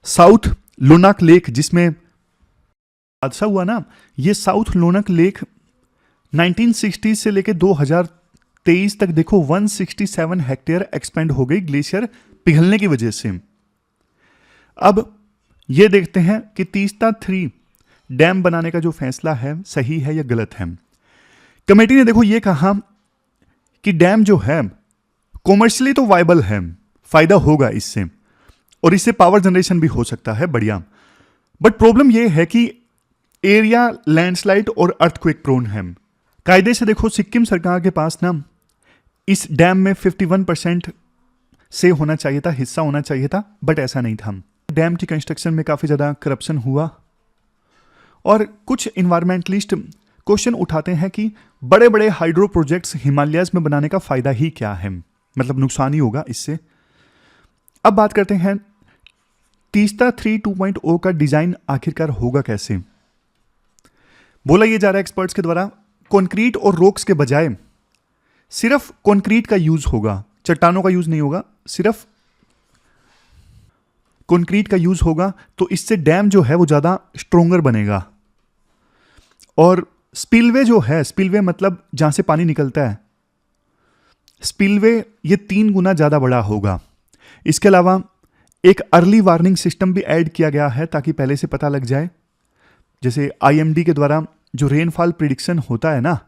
साउथ लोनाक लेक जिसमें हादसा हुआ ना, ये साउथ लोनाक लेक 1960 से लेकर 2023 तक देखो 167 हेक्टेयर एक्सपेंड हो गई ग्लेशियर पिघलने की वजह से। अब ये देखते हैं कि तीस्ता 3 डैम बनाने का जो फैसला है सही है या गलत है। कमेटी ने देखो ये कहा कि डैम जो है कॉमर्शियली तो वायबल है, फायदा होगा इससे और इससे पावर जनरेशन भी हो सकता है, बढ़िया। बट प्रॉब्लम ये है कि एरिया लैंडस्लाइड और अर्थक्वेक प्रोन है। कायदे से देखो सिक्किम सरकार के पास ना इस डैम में 51% से होना चाहिए था, हिस्सा होना चाहिए था, बट ऐसा नहीं था। डैम की कंस्ट्रक्शन में काफ़ी ज़्यादा करप्शन हुआ और कुछ इन्वायरमेंटलिस्ट क्वेश्चन उठाते हैं कि बड़े बड़े हाइड्रो प्रोजेक्ट्स हिमालयाज में बनाने का फ़ायदा ही क्या है, मतलब नुकसान ही होगा इससे। अब बात करते हैं तीस्ता 3 2.0 का डिज़ाइन आखिरकार होगा कैसे। बोला ये जा रहा है एक्सपर्ट्स के द्वारा कंक्रीट और रॉक्स के बजाय सिर्फ कंक्रीट का यूज़ होगा, चट्टानों का यूज़ नहीं होगा, सिर्फ कंक्रीट का यूज होगा। तो इससे डैम जो है वो ज़्यादा स्ट्रोंगर बनेगा और स्पिलवे जो है, स्पिलवे मतलब जहाँ से पानी निकलता है, स्पिलवे ये 3 गुना ज़्यादा बड़ा होगा। इसके अलावा एक अर्ली वार्निंग सिस्टम भी ऐड किया गया है ताकि पहले से पता लग जाए। जैसे IMD के द्वारा जो रेनफॉल प्रिडिक्शन होता है ना,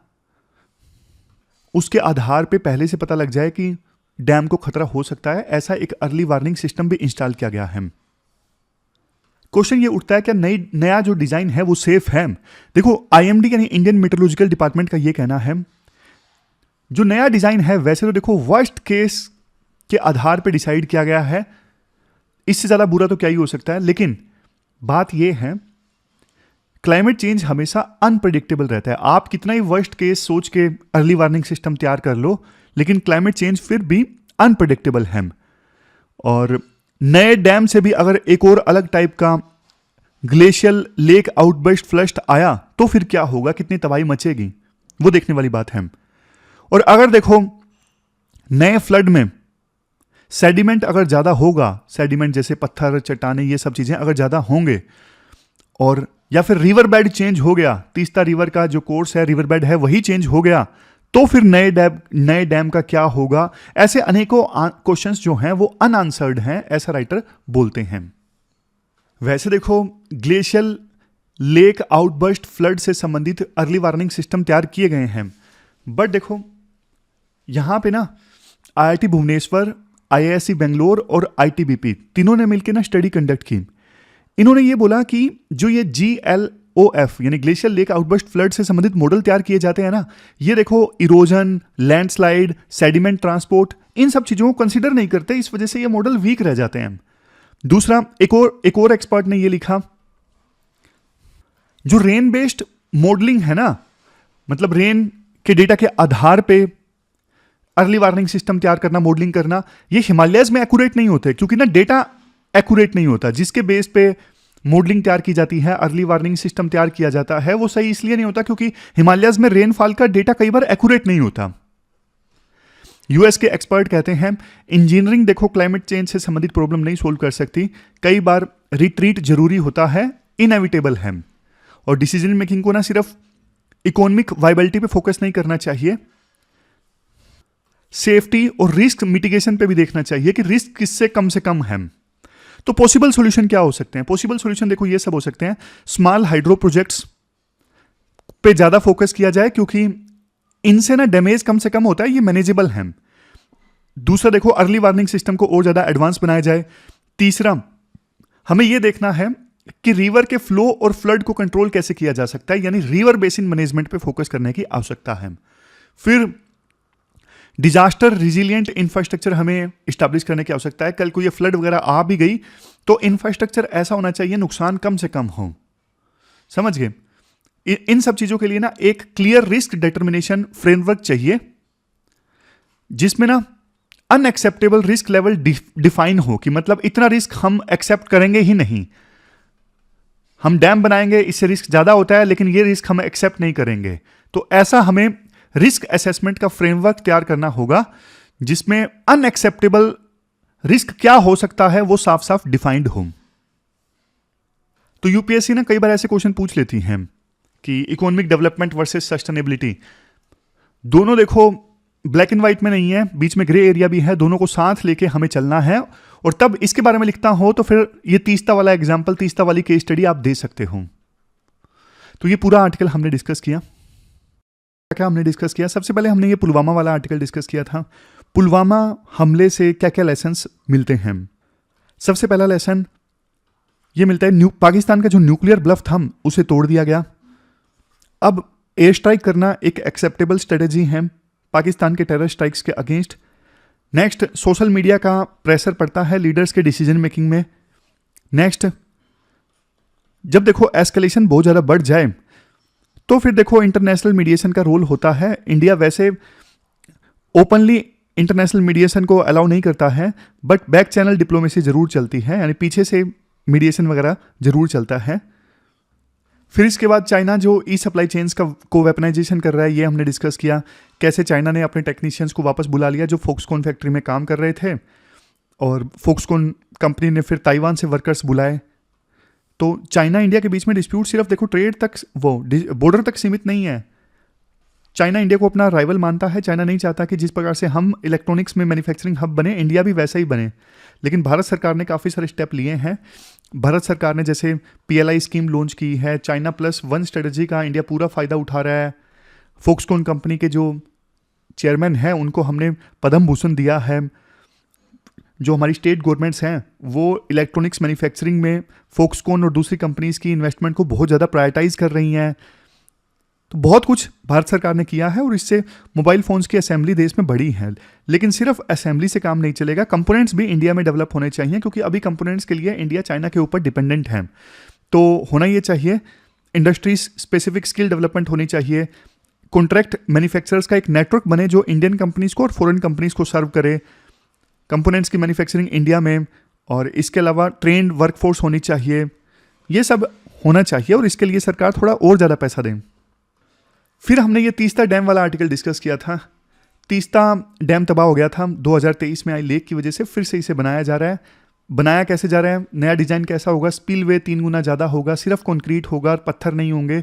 उसके आधार पे पहले से पता लग जाए कि डैम को खतरा हो सकता है, ऐसा एक अर्ली वार्निंग सिस्टम भी इंस्टॉल किया गया है। क्वेश्चन ये उठता है क्या नया जो डिजाइन है वो सेफ है। देखो IMD यानी इंडियन मेट्रोलॉजिकल डिपार्टमेंट का ये कहना है जो नया डिजाइन है वैसे तो देखो वर्स्ट केस के आधार पे डिसाइड किया गया है, इससे ज्यादा बुरा तो क्या ही हो सकता है। लेकिन बात ये है क्लाइमेट चेंज हमेशा अनप्रेडिक्टेबल रहता है। आप कितना ही वर्स्ट केस सोच के अर्ली वार्निंग सिस्टम तैयार कर लो, लेकिन क्लाइमेट चेंज फिर भी अनप्रेडिक्टेबल है। और नए डैम से भी अगर एक और अलग टाइप का ग्लेशियल लेक आउटबर्स्ट फ्लश आया तो फिर क्या होगा, कितनी तबाही मचेगी, वो देखने वाली बात है। और अगर देखो नए फ्लड में सेडिमेंट अगर ज्यादा होगा, सेडिमेंट जैसे पत्थर, चट्टाने, ये सब चीजें अगर ज्यादा होंगे, और या फिर रिवर बेड चेंज हो गया, तीस्ता रिवर का जो कोर्स है, रिवर बेड है, वही चेंज हो गया, तो फिर नए डैम का क्या होगा। ऐसे अनेकों क्वेश्चंस जो हैं वो अनआंसर्ड हैं, ऐसा राइटर बोलते हैं। वैसे देखो ग्लेशियल लेक आउटबर्स्ट फ्लड से संबंधित अर्ली वार्निंग सिस्टम तैयार किए गए हैं, बट देखो यहां पे ना आईआईटी भुवनेश्वर, आईआईएससी बेंगलोर और आईटीबीपी तीनों ने मिलकर ना स्टडी कंडक्ट की। इन्होंने ये बोला कि जो ये GLOF यानी ग्लेशियल लेक आउटबर्स्ट फ्लड से संबंधित मॉडल तैयार किए जाते हैं ना, ये देखो इरोजन, लैंडस्लाइड, सेडिमेंट ट्रांसपोर्ट, इन सब चीजों को कंसीडर नहीं करते, इस वजह से ये मॉडल वीक रह जाते हैं। दूसरा, एक और एक्सपर्ट ने ये लिखा, जो रेन बेस्ड मॉडलिंग है ना, मतलब रेन के डेटा के आधार पे अर्ली वार्निंग सिस्टम तैयार करना, मॉडलिंग करना, ये हिमालयस में एक्यूरेट नहीं होते, क्योंकि ना डेटा एक्यूरेट नहीं होता। जिसके बेस पे मॉडलिंग तैयार की जाती है, अर्ली वार्निंग सिस्टम तैयार किया जाता है, वो सही इसलिए नहीं होता क्योंकि हिमालयस में रेनफॉल का डेटा कई बार एक्यूरेट नहीं होता। यूएस के एक्सपर्ट कहते हैं इंजीनियरिंग देखो क्लाइमेट चेंज से संबंधित प्रॉब्लम नहीं सोल्व कर सकती, कई बार रिट्रीट जरूरी होता है, इनएविटेबल है। और डिसीजन मेकिंग को ना सिर्फ इकोनॉमिक वायबिलिटी पे फोकस नहीं करना चाहिए, सेफ्टी और रिस्क मिटिगेशन पे भी देखना चाहिए कि रिस्क किससे कम है। तो पॉसिबल सॉल्यूशन क्या हो सकते हैं? पॉसिबल सॉल्यूशन देखो ये सब हो सकते हैं। स्मॉल हाइड्रो प्रोजेक्ट्स पे ज्यादा फोकस किया जाए, क्योंकि इनसे ना डैमेज कम से कम होता है, ये मैनेजेबल है। दूसरा देखो अर्ली वार्निंग सिस्टम को और ज्यादा एडवांस बनाया जाए। तीसरा, हमें यह देखना है कि रिवर के फ्लो और फ्लड को कंट्रोल कैसे किया जा सकता है, यानी रिवर बेसिन मैनेजमेंट पे फोकस करने की आवश्यकता है। फिर डिजास्टर रिजिलियंट इंफ्रास्ट्रक्चर हमें इस्टेब्लिश करने की आवश्यकता है। कल को ये फ्लड वगैरह आ भी गई तो इंफ्रास्ट्रक्चर ऐसा होना चाहिए नुकसान कम से कम हो, समझ गए। इन सब चीजों के लिए ना एक क्लियर रिस्क डिटर्मिनेशन फ्रेमवर्क चाहिए, जिसमें ना अनएक्सेप्टेबल रिस्क लेवल डिफाइन हो, कि मतलब इतना रिस्क हम एक्सेप्ट करेंगे ही नहीं। हम डैम बनाएंगे, इससे रिस्क ज्यादा होता है, लेकिन ये रिस्क हम एक्सेप्ट नहीं करेंगे। तो ऐसा हमें रिस्क असेसमेंट का फ्रेमवर्क तैयार करना होगा, जिसमें अनएक्सेप्टेबल रिस्क क्या हो सकता है वो साफ साफ डिफाइंड हो। तो यूपीएससी ना कई बार ऐसे क्वेश्चन पूछ लेती हैं कि इकोनॉमिक डेवलपमेंट वर्सेस सस्टेनेबिलिटी, दोनों देखो ब्लैक एंड व्हाइट में नहीं है, बीच में ग्रे एरिया भी है, दोनों को साथ लेके हमें चलना है। और तब इसके बारे में लिखता हो तो फिर ये तीस्ता वाला एग्जाम्पल, तीस्ता वाली केस स्टडी आप दे सकते हो। तो ये पूरा आर्टिकल हमने डिस्कस किया। क्या हमने डिस्कस किया? सबसे पहले हमने ये पुलवामा वाला आर्टिकल डिस्कस किया था। पुलवामा हमले से क्या क्या लेसन्स मिलते हैं? सबसे पहला लेसन ये मिलता है, पाकिस्तान का जो न्यूक्लियर ब्लफ था उसे तोड़ दिया गया। अब एयर स्ट्राइक करना एक एक्सेप्टेबल स्ट्रेटेजी है पाकिस्तान के टेरर स्ट्राइक्स के अगेंस्ट। नेक्स्ट, सोशल मीडिया का प्रेशर पड़ता है लीडर्स के डिसीजन मेकिंग में। नेक्स्ट, जब देखो एस्केलेशन बहुत ज़्यादा बढ़ जाए तो फिर देखो इंटरनेशनल मीडिएशन का रोल होता है। इंडिया वैसे ओपनली इंटरनेशनल मीडिएशन को अलाउ नहीं करता है, बट बैक चैनल डिप्लोमेसी जरूर चलती है, यानी पीछे से मीडिएशन वगैरह जरूर चलता है। फिर इसके बाद चाइना जो ई सप्लाई चेन्स का को वेपनाइजेशन कर रहा है, ये हमने डिस्कस किया। कैसे चाइना ने अपने टेक्नीशियंस को वापस बुला लिया जो फोक्सकॉन फैक्ट्री में काम कर रहे थे, और फोक्सकॉन कंपनी ने फिर ताइवान से वर्कर्स बुलाए। तो चाइना इंडिया के बीच में डिस्प्यूट सिर्फ देखो ट्रेड तक, वो बॉर्डर तक सीमित नहीं है। चाइना इंडिया को अपना राइवल मानता है। चाइना नहीं चाहता कि जिस प्रकार से हम इलेक्ट्रॉनिक्स में मैन्युफैक्चरिंग हब बने, इंडिया भी वैसा ही बने। लेकिन भारत सरकार ने काफ़ी सारे स्टेप लिए हैं। भारत सरकार ने जैसे PLI स्कीम लॉन्च की है, चाइना +1 स्ट्रेटजी का इंडिया पूरा फ़ायदा उठा रहा है। फोक्सकॉन कंपनी के जो चेयरमैन हैं उनको हमने पद्म भूषण दिया है। जो हमारी स्टेट गवर्नमेंट्स हैं वो इलेक्ट्रॉनिक्स मैन्युफैक्चरिंग में फोक्सकॉन और दूसरी कंपनीज की इन्वेस्टमेंट को बहुत ज़्यादा प्रायोरिटाइज कर रही हैं। तो बहुत कुछ भारत सरकार ने किया है और इससे मोबाइल फ़ोन्स की असेंबली देश में बढ़ी है। लेकिन सिर्फ असेंबली से काम नहीं चलेगा, कंपोनेंट्स भी इंडिया में डेवलप होने चाहिए, क्योंकि अभी कंपोनेंट्स के लिए इंडिया चाइना के ऊपर डिपेंडेंट है। तो होना ये चाहिए, इंडस्ट्रीज स्पेसिफिक स्किल डेवलपमेंट होनी चाहिए, कॉन्ट्रैक्ट मैन्युफैक्चरर्स का एक नेटवर्क बने जो इंडियन कंपनीज को और फॉरेन कंपनीज को सर्व करे, कंपोनेंट्स की मैन्युफैक्चरिंग इंडिया में, और इसके अलावा ट्रेंड वर्कफोर्स होनी चाहिए, ये सब होना चाहिए और इसके लिए सरकार थोड़ा और ज़्यादा पैसा दें। फिर हमने ये तीस्ता डैम वाला आर्टिकल डिस्कस किया था। तीस्ता डैम तबाह हो गया था 2023 में आई लेक की वजह से, फिर से इसे बनाया जा रहा है। बनाया कैसे जा रहा है, नया डिज़ाइन कैसा होगा, स्पिलवे 3 गुना ज़्यादा होगा, सिर्फ कंक्रीट होगा, पत्थर नहीं होंगे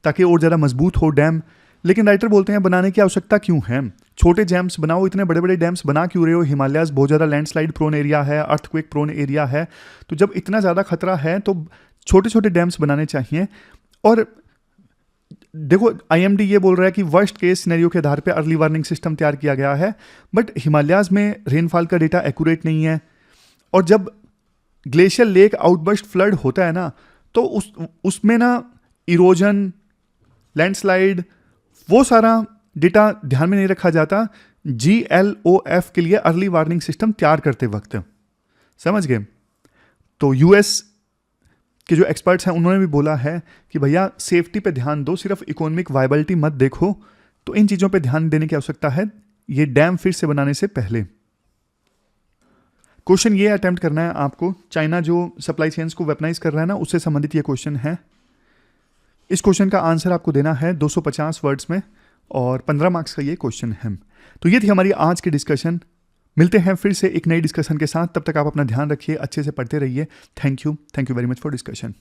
ताकि और ज़्यादा मजबूत हो डैम। लेकिन राइटर बोलते हैं बनाने की आवश्यकता क्यों है, छोटे डैम्स बनाओ, इतने बड़े बड़े डैम्स बना क्यों रहे हो, हिमालयाज बहुत ज़्यादा लैंडस्लाइड प्रोन एरिया है, अर्थक्वेक प्रोन एरिया है, तो जब इतना ज़्यादा खतरा है तो छोटे छोटे डैम्स बनाने चाहिए। और देखो IMD ये बोल रहा है कि वर्स्ट केस सिनेरियो के आधार पे अर्ली वार्निंग सिस्टम तैयार किया गया है, बट हिमालयाज में रेनफॉल का डेटा एक्यूरेट नहीं है। और जब ग्लेशियर लेक आउटबर्स्ट फ्लड होता है ना, तो उसमें ना इरोजन, लैंडस्लाइड, वो सारा डेटा ध्यान में नहीं रखा जाता GLOF के लिए अर्ली वार्निंग सिस्टम तैयार करते वक्त। समझ गए? तो US के जो एक्सपर्ट्स हैं उन्होंने भी बोला है कि भैया सेफ्टी पे ध्यान दो, सिर्फ इकोनॉमिक वायबिलिटी मत देखो। तो इन चीज़ों पे ध्यान देने की आवश्यकता है ये डैम फिर से बनाने से पहले। क्वेश्चन ये अटेम्प्ट करना है आपको, चाइना जो सप्लाई चेन्स को वेपनाइज कर रहा है ना, उससे संबंधित ये क्वेश्चन है। इस क्वेश्चन का आंसर आपको देना है 250 वर्ड्स में और 15 मार्क्स का ये क्वेश्चन है। तो ये थी हमारी आज की डिस्कशन। मिलते हैं फिर से एक नई डिस्कशन के साथ, तब तक आप अपना ध्यान रखिए, अच्छे से पढ़ते रहिए। Thank you very much for discussion.